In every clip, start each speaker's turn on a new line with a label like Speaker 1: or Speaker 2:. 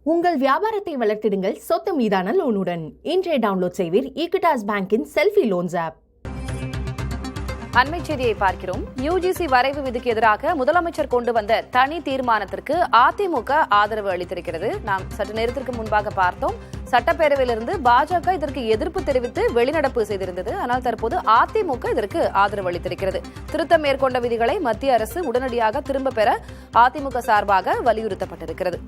Speaker 1: உங்கள் வியாபாரத்தை வளர்த்திடுங்கள் சொத்து மீதான லோனுடன். இன்றைய டவுன்லோட் செய்வீர் ஈக்விட்டாஸ் பேங்கின் செல்ஃபி லோன்ஸ் ஆப்.
Speaker 2: அண்மை செய்தியை பார்க்கிறோம். யுஜிசி வரைவு விதிக்கு எதிராக முதலமைச்சர் கொண்டு வந்த தனி தீர்மானத்திற்கு அதிமுக ஆதரவு அளித்திருக்கிறது. நாம் சற்று நேரத்திற்கு முன்பாக பார்த்தோம். சட்டப்பேரவையிலிருந்து பாஜக இதற்கு எதிர்ப்பு தெரிவித்து வெளிநடப்பு செய்திருந்தது. ஆனால் தற்போது அதிமுக இதற்கு ஆதரவு அளித்திருக்கிறது. திருத்தம் மேற்கொண்ட விதிகளை மத்திய அரசு உடனடியாக திரும்ப பெற அதிமுக சார்பாக வலியுறுத்தப்பட்டிருக்கிறது.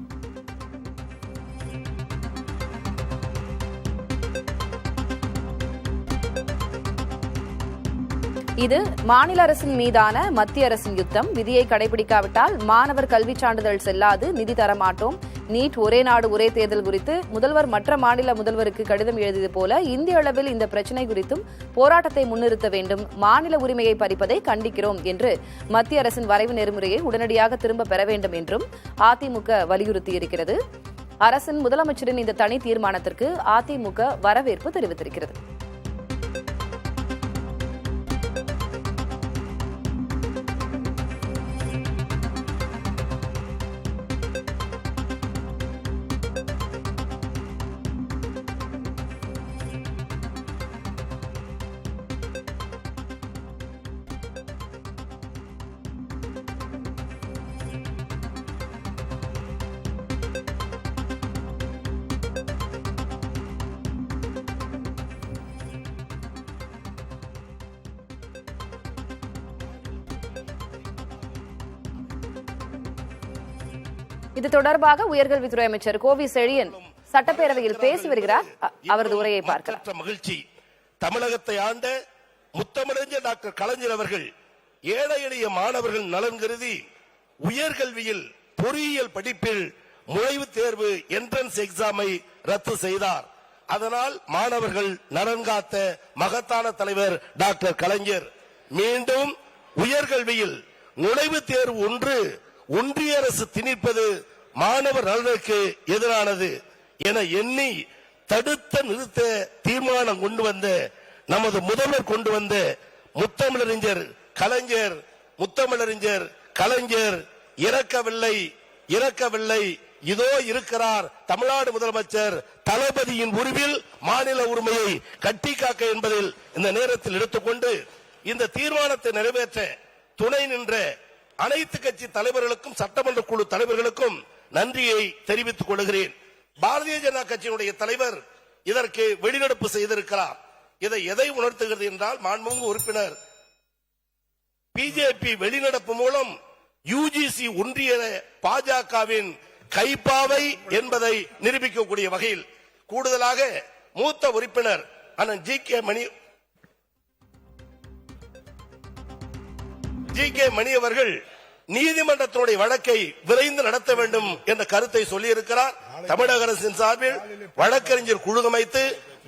Speaker 2: இது மாநில அரசின் மீதான மத்திய அரசின் யுத்தம். விதியை கடைபிடிக்காவிட்டால் மாணவர் கல்வி சான்றிதழ் செல்லாது, நிதி தரமாட்டோம். நீட், ஒரே நாடு ஒரே தேர்தல் குறித்து முதல்வர் மற்ற மாநில முதல்வருக்கு கடிதம் எழுதியது போல இந்திய அளவில் இந்த பிரச்சினை குறித்தும் போராட்டத்தை முன்னிறுத்த வேண்டும். மாநில உரிமையை பறிப்பதை கண்டிக்கிறோம் என்று மத்திய அரசின் வரைவு நெறிமுறையை உடனடியாக திரும்ப பெற வேண்டும் என்றும் அதிமுக வலியுறுத்தியிருக்கிறது. அரசின் முதலமைச்சரின் இந்த தனி தீர்மானத்திற்கு அதிமுக வரவேற்பு தெரிவித்திருக்கிறது. இது தொடர்பாக உயர்கல்வித்துறை அமைச்சர் கோவி செழியன் சட்டப்பேரவையில் பேசி வருகிறார். அவரது உரையை பார்க்கலாம்.
Speaker 3: மகிழ்ச்சி. தமிழகத்தை ஆண்ட முத்தமிழறிஞர் டாக்டர் கலைஞர் அவர்கள் ஏழை எளிய மாணவர்கள் நலன் கருதி உயர்கல்வியில் பொறியியல் படிப்பில் நுழைவுத் தேர்வு என்ட்ரன்ஸ் எக்ஸாமை ரத்து செய்தார். அதனால் மாணவர்கள் நலன் காத்த மகத்தான தலைவர் டாக்டர் கலைஞர் மீண்டும் உயர்கல்வியில் நுழைவுத் தேர்வு ஒன்றிய அரசு திணிப்பது மாணவர் நலனுக்கு எதிரானது என எண்ணி தடுத்த நிறுத்த தீர்மானம் கொண்டு வந்த நமது முதல்வர் கொண்டு வந்த முத்தமிழறிஞர் கலைஞர் இறக்கவில்லை. இதோ இருக்கிறார் தமிழ்நாடு முதலமைச்சர் தளபதியின் உருவில் மாநில உரிமையை கட்டி காக்க என்பதில் இந்த நேரத்தில் எடுத்துக்கொண்டு இந்த தீர்மானத்தை நிறைவேற்ற துணை நின்ற அனைத்து கட்சி தலைவர்களுக்கும் சட்டமன்ற குழு தலைவர்களுக்கும் நன்றியை தெரிவித்துக் கொள்கிறேன். பாரதிய ஜனதா கட்சியினுடைய தலைவர் இதற்கு வெளிநடப்பு செய்திருக்கிறார். இதை எதை உணர்த்துகிறது என்றால், மாண்புமிகு உறுப்பினர் பிஜேபி வெளிநடப்பு மூலம் யுஜிசி ஒன்றிய பாஜகவின் கைப்பாவை என்பதை நிரூபிக்கக்கூடிய வகையில் கூடுதலாக மூத்த உறுப்பினர் அண்ணன் ஜி கே மணி அவர்கள் நீதிமன்றத்தினுடைய வழக்கை விரைந்து நடத்த வேண்டும் என்ற கருத்தை சொல்லியிருக்கிறார். தமிழக அரசின் சார்பில் வழக்கறிஞர் குழு அமைத்து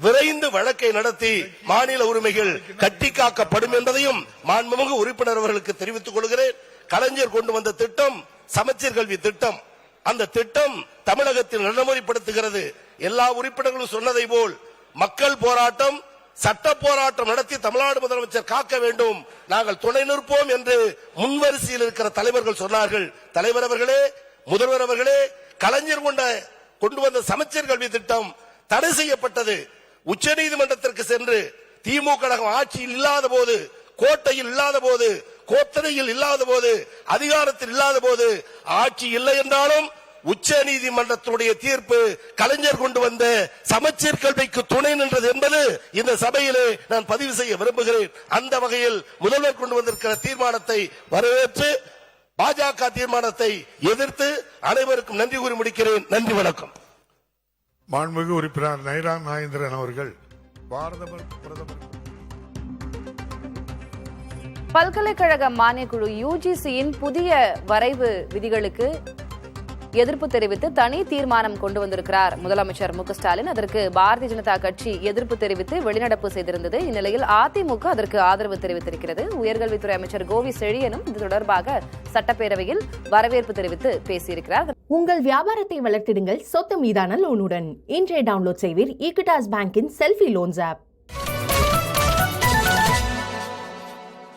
Speaker 3: விரைந்து வழக்கை நடத்தி மாநில உரிமைகள் கட்டி காக்கப்படும் என்பதையும் மாண்புமிகு உறுப்பினர் அவர்களுக்கு தெரிவித்துக் கொள்கிறேன். கலைஞர் கொண்டு வந்த திட்டம் சமச்சீர் கல்வி திட்டம். அந்த திட்டம் தமிழகத்தில் நடைமுறைப்படுத்துகிறது. எல்லா உறுப்பினர்களும் சொன்னதை போல் மக்கள் போராட்டம், சட்ட போராட்டம் நடத்தி தமிழ்நாடு முதலமைச்சர் காக்க வேண்டும், நாங்கள் துணை நிற்போம் என்று முன்வரிசையில் இருக்கிற தலைவர்கள் சொன்னார்கள். தலைவர் அவர்களே, முதல்வர் அவர்களே, கலைஞர் கொண்டு வந்த சமச்சீர் கல்வி திட்டம் தடை செய்யப்பட்டது. உச்சநீதிமன்றத்திற்கு சென்று திமுக ஆட்சியில் இல்லாத போது, கோட்டையில் இல்லாத போது, கோத்தனையில் இல்லாத போது, அதிகாரத்தில் இல்லாத போது, ஆட்சி இல்லை என்றாலும் உச்ச நீதிமன்றத்துடைய தீர்ப்பு கலைஞர் கொண்டு வந்த சமச்சீர் கல்விக்கு துணை நின்றது என்பது இந்த சபையிலே நான் பதிவு செய்ய விரும்புகிறேன். அந்த வகையில் முதல்வர் கொண்டு வந்திருக்கிற தீர்மானத்தை வரவேற்று பாஜக தீர்மானத்தை எதிர்த்து அனைவருக்கும் நன்றி கூறி முடிக்கிறேன். நன்றி, வணக்கம்.
Speaker 4: மாண்புமிகு உறுப்பினர் நைரா நாகேந்திரன் அவர்கள்.
Speaker 2: பல்கலைக்கழக மானியக்குழு யுஜிசியின் புதிய வரைவு விதிகளுக்கு எதிர்ப்பு தெரிவித்து தனி தீர்மானம் கொண்டு வந்திருக்கிறார் முதலமைச்சர் மு.க. ஸ்டாலின். அதற்கு பாரதிய ஜனதா கட்சி எதிர்ப்பு தெரிவித்து வெளிநடப்பு செய்திருந்தது. இந்நிலையில் அதிமுக அதற்கு ஆதரவு தெரிவித்திருக்கிறது. உயர்கல்வித்துறை அமைச்சர் கோவி செழியனும் இது தொடர்பாக சட்டப்பேரவையில் வரவேற்பு தெரிவித்து பேசியிருக்கிறார்.
Speaker 1: உங்கள் வியாபாரத்தை வளர்த்திடுங்கள் சொத்து மீதான லோனுடன். இன்றைய டவுன்லோட் செய்வீர் ஈக்விட்டாஸ் பேங்கின் செல்ஃபி லோன்ஸ் ஆப்.